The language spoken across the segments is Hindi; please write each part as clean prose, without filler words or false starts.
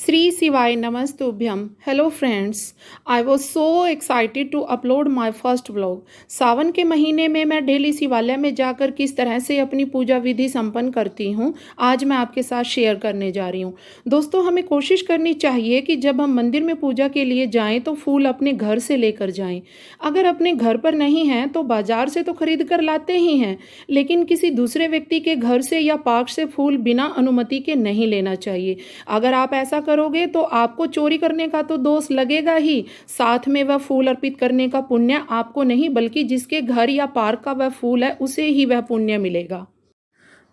Sri Sivai Namastubhyam. Hello friends. I was so excited to upload my first vlog. सावन के महीने में मैं डेली शिवालय में जाकर किस तरह से अपनी पूजा विधि संपन्न करती हूँ, आज मैं आपके साथ शेयर करने जा रही हूँ। दोस्तों, हमें कोशिश करनी चाहिए कि जब हम मंदिर में पूजा के लिए जाएं तो फूल अपने घर से लेकर जाएं। अगर अपने घर पर नहीं हैं तो बाजार से तो खरीद कर लाते ही हैं, लेकिन किसी दूसरे व्यक्ति के घर से या पार्क से फूल बिना अनुमति के नहीं लेना चाहिए। अगर आप ऐसा करोगे तो आपको चोरी करने का तो दोष लगेगा ही, साथ में वह फूल अर्पित करने का पुण्य आपको नहीं बल्कि जिसके घर या पार्क का वह फूल है उसे ही वह पुण्य मिलेगा।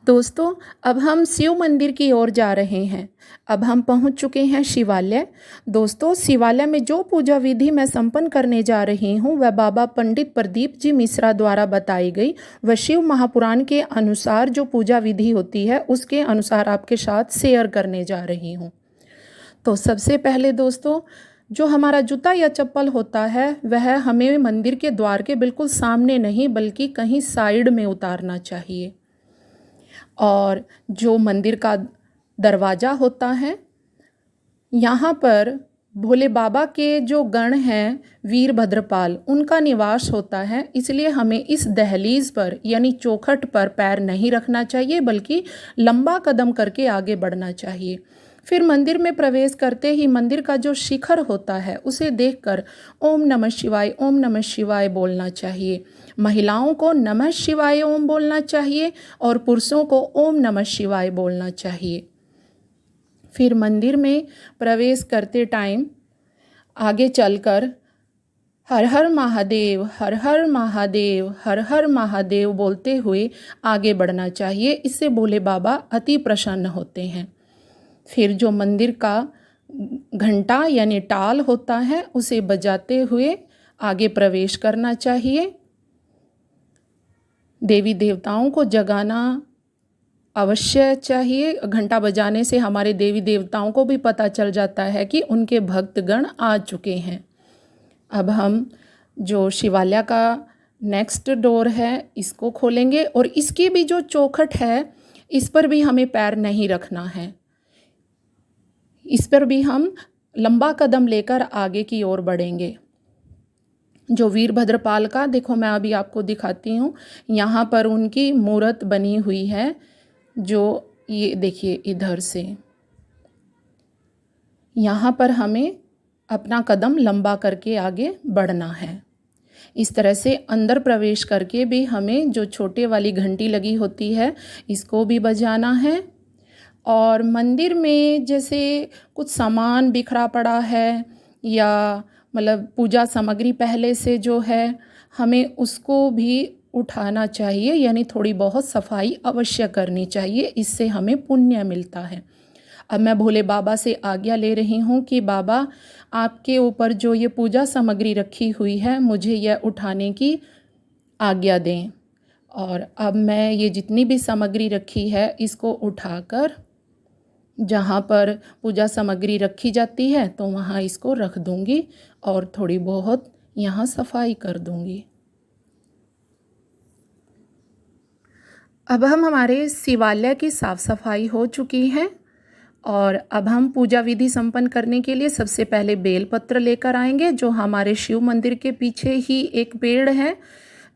दोस्तों, अब हम शिव मंदिर की ओर जा रहे हैं। अब हम पहुंच चुके हैं शिवालय। दोस्तों, शिवालय में जो पूजा विधि मैं संपन्न करने जा रही हूं वह बाबा पंडित प्रदीप जी मिश्रा द्वारा बताई गई व शिव महापुराण के अनुसार जो पूजा विधि होती है उसके अनुसार आपके साथ शेयर करने जा रही हूं। तो सबसे पहले दोस्तों, जो हमारा जूता या चप्पल होता है वह हमें मंदिर के द्वार के बिल्कुल सामने नहीं बल्कि कहीं साइड में उतारना चाहिए। और जो मंदिर का दरवाज़ा होता है, यहाँ पर भोले बाबा के जो गण हैं वीरभद्रपाल, उनका निवास होता है, इसलिए हमें इस दहलीज पर यानी चौखट पर पैर नहीं रखना चाहिए बल्कि लंबा कदम करके आगे बढ़ना चाहिए। फिर मंदिर में प्रवेश करते ही मंदिर का जो शिखर होता है उसे देखकर ओम नमः शिवाय बोलना चाहिए। महिलाओं को नमः शिवाय ओम बोलना चाहिए और पुरुषों को ओम नमः शिवाय बोलना चाहिए। फिर मंदिर में प्रवेश करते टाइम आगे चलकर हर हर महादेव हर हर महादेव हर हर महादेव बोलते हुए आगे बढ़ना चाहिए। इससे भोले बाबा अति प्रसन्न होते हैं। फिर जो मंदिर का घंटा यानी टाल होता है उसे बजाते हुए आगे प्रवेश करना चाहिए। देवी देवताओं को जगाना अवश्य चाहिए। घंटा बजाने से हमारे देवी देवताओं को भी पता चल जाता है कि उनके भक्तगण आ चुके हैं। अब हम जो शिवालय का नेक्स्ट डोर है इसको खोलेंगे और इसकी भी जो चौखट है इस पर भी हमें पैर नहीं रखना है। इस पर भी हम लंबा कदम लेकर आगे की ओर बढ़ेंगे। जो वीरभद्रपाल का देखो, मैं अभी आपको दिखाती हूँ, यहाँ पर उनकी मूर्त बनी हुई है। जो ये देखिए इधर से यहाँ पर हमें अपना कदम लंबा करके आगे बढ़ना है। इस तरह से अंदर प्रवेश करके भी हमें जो छोटे वाली घंटी लगी होती है इसको भी बजाना है। और मंदिर में जैसे कुछ सामान बिखरा पड़ा है या मतलब पूजा सामग्री पहले से जो है हमें उसको भी उठाना चाहिए, यानी थोड़ी बहुत सफाई अवश्य करनी चाहिए, इससे हमें पुण्य मिलता है। अब मैं भोले बाबा से आज्ञा ले रही हूँ कि बाबा, आपके ऊपर जो ये पूजा सामग्री रखी हुई है मुझे यह उठाने की आज्ञा दें। और अब मैं ये जितनी भी सामग्री रखी है इसको उठाकर जहाँ पर पूजा सामग्री रखी जाती है तो वहाँ इसको रख दूँगी और थोड़ी बहुत यहाँ सफाई कर दूँगी। अब हम हमारे शिवालय की साफ़ सफाई हो चुकी है और अब हम पूजा विधि संपन्न करने के लिए सबसे पहले बेलपत्र लेकर आएंगे। जो हमारे शिव मंदिर के पीछे ही एक पेड़ है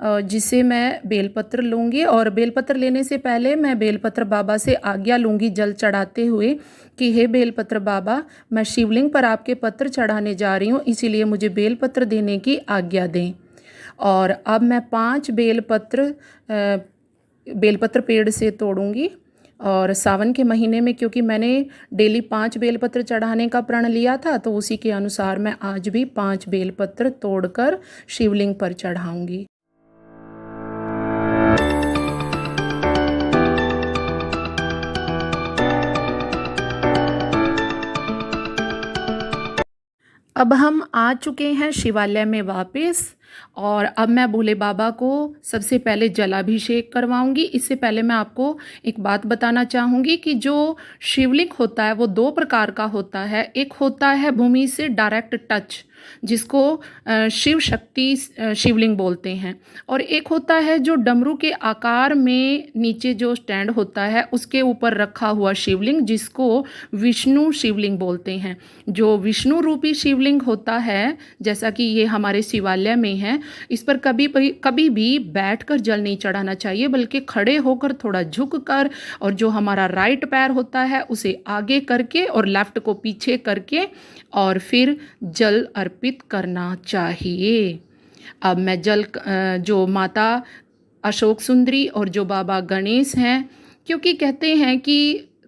जिसे मैं बेलपत्र लूँगी। और बेलपत्र लेने से पहले मैं बेलपत्र बाबा से आज्ञा लूँगी जल चढ़ाते हुए कि हे बेलपत्र बाबा, मैं शिवलिंग पर आपके पत्र चढ़ाने जा रही हूँ, इसीलिए मुझे बेलपत्र देने की आज्ञा दें। और अब मैं 5 बेलपत्र पेड़ से तोड़ूँगी। और सावन के महीने में क्योंकि मैंने डेली 5 बेलपत्र चढ़ाने का प्रण लिया था तो उसी के अनुसार मैं आज भी 5 बेलपत्र तोड़कर शिवलिंग पर चढ़ाऊँगी। अब हम आ चुके हैं शिवालय में वापस और अब मैं भोले बाबा को सबसे पहले जलाभिषेक करवाऊंगी। इससे पहले मैं आपको एक बात बताना चाहूँगी कि जो शिवलिंग होता है वो दो प्रकार का होता है। एक होता है भूमि से डायरेक्ट टच, जिसको शिव शक्ति शिवलिंग बोलते हैं, और एक होता है जो डमरू के आकार में नीचे जो स्टैंड होता है उसके ऊपर रखा हुआ शिवलिंग, जिसको विष्णु शिवलिंग बोलते हैं। जो विष्णु रूपी शिवलिंग होता है, जैसा कि ये हमारे शिवालय में है, इस पर कभी भी बैठकर जल नहीं चढ़ाना चाहिए, बल्कि खड़े होकर थोड़ा झुक कर, और जो हमारा राइट पैर होता है उसे आगे करके और लेफ्ट को पीछे करके और फिर जल अर्पित करना चाहिए। अब मैं जो माता अशोक सुंदरी और जो बाबा गणेश हैं, क्योंकि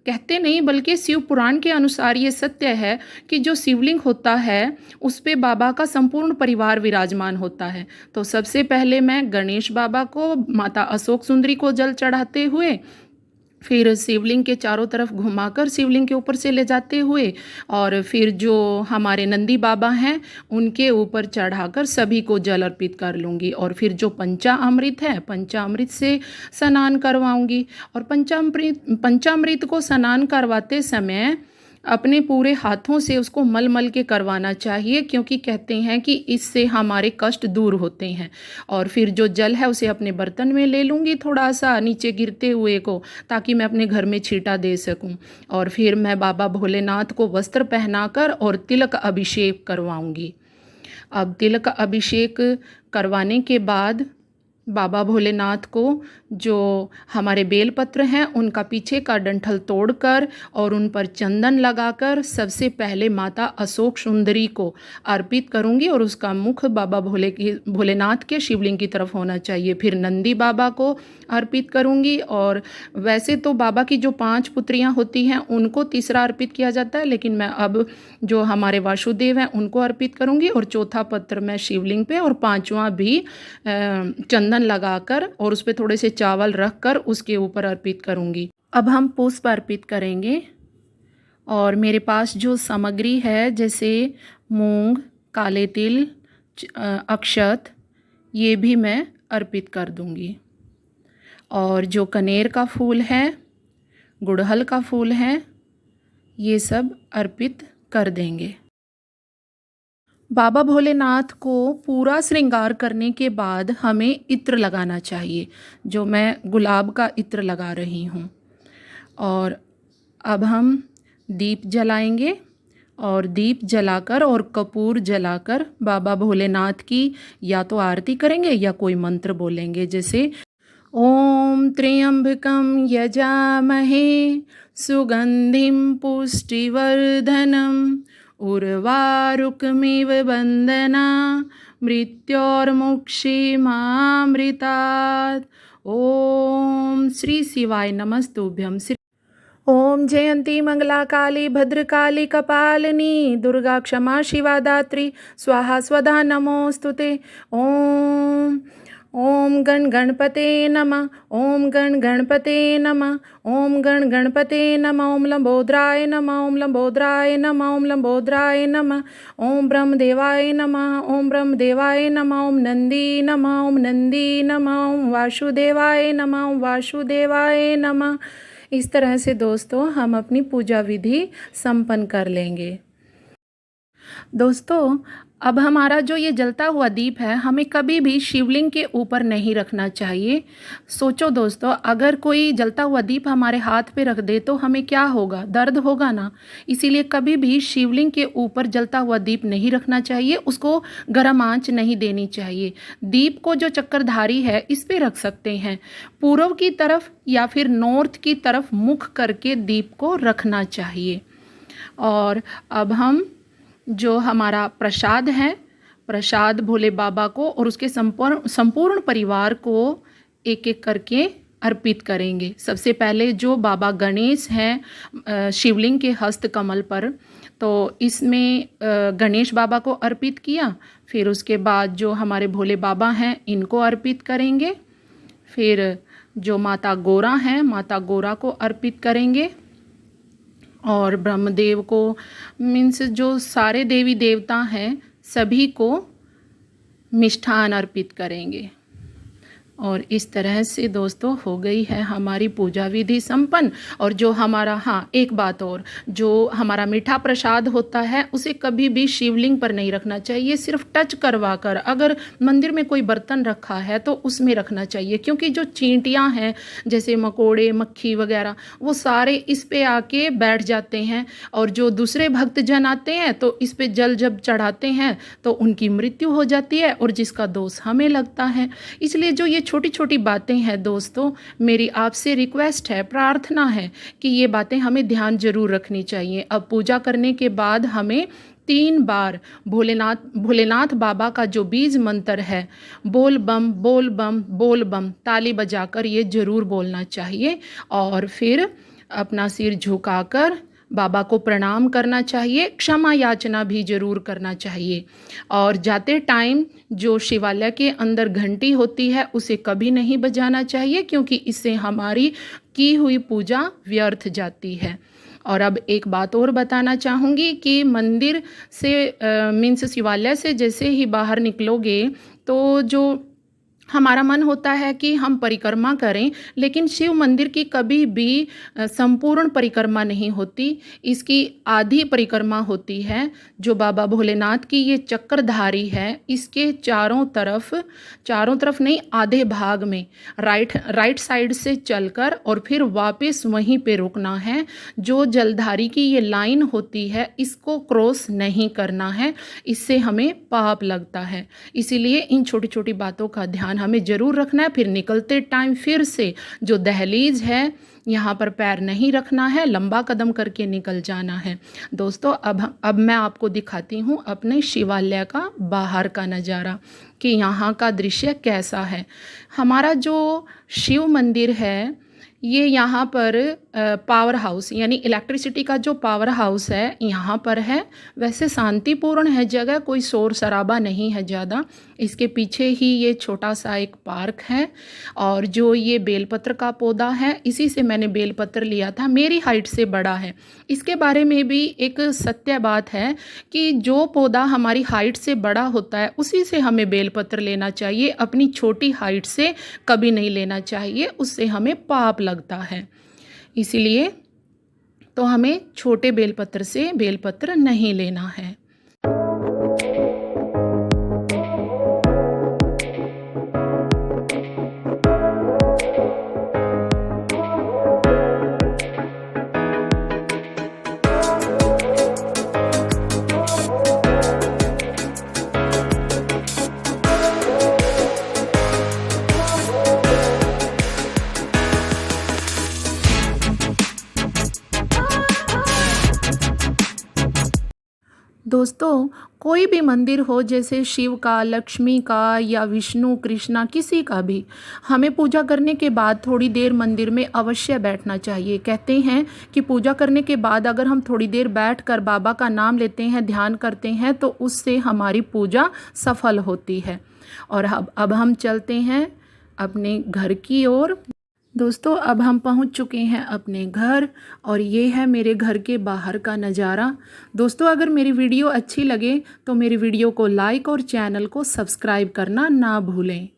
कहते नहीं बल्कि शिव पुराण के अनुसार ये सत्य है कि जो शिवलिंग होता है उस पे बाबा का संपूर्ण परिवार विराजमान होता है। तो सबसे पहले मैं गणेश बाबा को माता अशोक सुंदरी को जल चढ़ाते हुए, फिर शिवलिंग के चारों तरफ घुमाकर शिवलिंग के ऊपर से ले जाते हुए, और फिर जो हमारे नंदी बाबा हैं उनके ऊपर चढ़ाकर सभी को जल अर्पित कर लूँगी। और फिर जो पंचामृत है, पंचामृत से स्नान करवाऊँगी। और पंचामृत को स्नान करवाते समय अपने पूरे हाथों से उसको मल मल के करवाना चाहिए, क्योंकि कहते हैं कि इससे हमारे कष्ट दूर होते हैं। और फिर जो जल है उसे अपने बर्तन में ले लूँगी, थोड़ा सा नीचे गिरते हुए को, ताकि मैं अपने घर में छींटा दे सकूँ। और फिर मैं बाबा भोलेनाथ को वस्त्र पहनाकर और तिलक अभिषेक करवाऊँगी। अब तिलक अभिषेक करवाने के बाद बाबा भोलेनाथ को जो हमारे बेलपत्र हैं उनका पीछे का डंठल तोड़कर और उन पर चंदन लगाकर सबसे पहले माता अशोक सुंदरी को अर्पित करूंगी, और उसका मुख बाबा भोलेनाथ के शिवलिंग की तरफ होना चाहिए। फिर नंदी बाबा को अर्पित करूंगी, और वैसे तो बाबा की जो 5 पुत्रियां होती हैं उनको तीसरा अर्पित किया जाता है, लेकिन मैं अब जो हमारे वासुदेव हैं उनको अर्पित करूंगी, और चौथा पत्र मैं शिवलिंग पे, और 5वां भी चंदन लगाकर और उस पर थोड़े से चावल रखकर उसके ऊपर अर्पित करूंगी। अब हम पुष्प अर्पित करेंगे, और मेरे पास जो सामग्री है जैसे मूंग, काले तिल, अक्षत, ये भी मैं अर्पित कर दूंगी। और जो कनेर का फूल है, गुड़हल का फूल है, ये सब अर्पित कर देंगे। बाबा भोलेनाथ को पूरा श्रृंगार करने के बाद हमें इत्र लगाना चाहिए, जो मैं गुलाब का इत्र लगा रही हूँ। और अब हम दीप जलाएंगे, और दीप जलाकर और कपूर जलाकर बाबा भोलेनाथ की या तो आरती करेंगे या कोई मंत्र बोलेंगे, जैसे ओम त्र्यंबकम यजामहे सुगंधिम पुष्टिवर्धनम उर्वारुकमिव बंदना मृत्योर्मुक्षीमामृतात्। ओम श्री शिवाय नमस्तुभ्यं। ओम जयंती मंगला काली भद्रकाली कपालिनी दुर्गा क्षमा शिवा दात्री स्वाहा स्वधा नमोस्तुते। ओम ओम गण गणपते नमः। ओम गण गणपते नमः। ओम गण गणपते नमः। ओम लंबोदराय नमः। ओम लंबोदराय नमः। ओम लंबोदराय नमः। ओम ब्रह्मदेवाय नमः। ओम ब्रह्मदेवाय नमः। ओम नंदी नमः। ओम नंदी नमः। ओम वासुदेवाय नमः। ओम वासुदेवाय नमः। इस तरह से दोस्तों हम अपनी पूजा विधि संपन्न कर लेंगे। दोस्तों, अब हमारा जो ये जलता हुआ दीप है हमें कभी भी शिवलिंग के ऊपर नहीं रखना चाहिए। सोचो दोस्तों, अगर कोई जलता हुआ दीप हमारे हाथ पे रख दे तो हमें क्या होगा? दर्द होगा ना। इसीलिए कभी भी शिवलिंग के ऊपर जलता हुआ दीप नहीं रखना चाहिए, उसको गर्म आंच नहीं देनी चाहिए। दीप को जो चक्रधारी है इस पे रख सकते हैं, पूर्व की तरफ या फिर नॉर्थ की तरफ मुख करके दीप को रखना चाहिए। और अब हम जो हमारा प्रसाद है, प्रसाद भोले बाबा को और उसके संपूर्ण परिवार को एक एक करके अर्पित करेंगे। सबसे पहले जो बाबा गणेश हैं शिवलिंग के हस्त कमल पर, तो इसमें गणेश बाबा को अर्पित किया। फिर उसके बाद जो हमारे भोले बाबा हैं इनको अर्पित करेंगे। फिर जो माता गोरा हैं, माता गोरा को अर्पित करेंगे। और ब्रह्मदेव को, मीन्स जो सारे देवी देवता हैं सभी को मिष्ठान अर्पित करेंगे। और इस तरह से दोस्तों हो गई है हमारी पूजा विधि संपन्न। और जो हमारा, हाँ एक बात और, जो हमारा मीठा प्रसाद होता है उसे कभी भी शिवलिंग पर नहीं रखना चाहिए, सिर्फ टच करवा कर, अगर मंदिर में कोई बर्तन रखा है तो उसमें रखना चाहिए, क्योंकि जो चींटियाँ हैं जैसे मकोड़े मक्खी वगैरह वो सारे इस पे आके बैठ जाते हैं, और जो दूसरे भक्तजन आते हैं तो इस पे जल जब चढ़ाते हैं तो उनकी मृत्यु हो जाती है और जिसका दोष हमें लगता है। इसलिए जो ये छोटी छोटी बातें हैं दोस्तों, मेरी आपसे रिक्वेस्ट है, प्रार्थना है कि ये बातें हमें ध्यान जरूर रखनी चाहिए। अब पूजा करने के बाद हमें 3 बार भोलेनाथ बाबा का जो बीज मंत्र है, बोल बम बोल बम बोल बम, ताली बजाकर ये जरूर बोलना चाहिए। और फिर अपना सिर झुकाकर बाबा को प्रणाम करना चाहिए, क्षमा याचना भी जरूर करना चाहिए। और जाते टाइम जो शिवालय के अंदर घंटी होती है उसे कभी नहीं बजाना चाहिए, क्योंकि इससे हमारी की हुई पूजा व्यर्थ जाती है। और अब एक बात और बताना चाहूँगी कि मंदिर से मीन्स शिवालय से जैसे ही बाहर निकलोगे तो जो हमारा मन होता है कि हम परिक्रमा करें, लेकिन शिव मंदिर की कभी भी संपूर्ण परिक्रमा नहीं होती, इसकी आधी परिक्रमा होती है। जो बाबा भोलेनाथ की ये चक्रधारी है, इसके चारों तरफ नहीं, आधे भाग में राइट साइड से चलकर और फिर वापस वहीं पे रुकना है। जो जलधारी की ये लाइन होती है इसको क्रॉस नहीं करना है, इससे हमें पाप लगता है। इसीलिए इन छोटी छोटी बातों का ध्यान हमें जरूर रखना है। फिर निकलते टाइम फिर से जो दहलीज है यहाँ पर पैर नहीं रखना है, लंबा कदम करके निकल जाना है। दोस्तों अब मैं आपको दिखाती हूँ अपने शिवालय का बाहर का नज़ारा कि यहाँ का दृश्य कैसा है। हमारा जो शिव मंदिर है ये यहाँ पर पावर हाउस यानी इलेक्ट्रिसिटी का जो पावर हाउस है यहाँ पर है। वैसे शांतिपूर्ण है जगह, कोई शोर शराबा नहीं है ज़्यादा। इसके पीछे ही ये छोटा सा एक पार्क है। और जो ये बेलपत्र का पौधा है इसी से मैंने बेलपत्र लिया था, मेरी हाइट से बड़ा है। इसके बारे में भी एक सत्य बात है कि जो पौधा हमारी हाइट से बड़ा होता है उसी से हमें बेलपत्र लेना चाहिए, अपनी छोटी हाइट से कभी नहीं लेना चाहिए, उससे हमें पाप लगता है। इसीलिए तो हमें छोटे बेलपत्र से बेलपत्र नहीं लेना है। दोस्तों कोई भी मंदिर हो, जैसे शिव का, लक्ष्मी का या विष्णु कृष्णा किसी का भी, हमें पूजा करने के बाद थोड़ी देर मंदिर में अवश्य बैठना चाहिए। कहते हैं कि पूजा करने के बाद अगर हम थोड़ी देर बैठकर बाबा का नाम लेते हैं, ध्यान करते हैं तो उससे हमारी पूजा सफल होती है। और अब हम चलते हैं अपने घर की ओर। दोस्तों अब हम पहुंच चुके हैं अपने घर और ये है मेरे घर के बाहर का नज़ारा। दोस्तों अगर मेरी वीडियो अच्छी लगे तो मेरी वीडियो को लाइक और चैनल को सब्सक्राइब करना ना भूलें।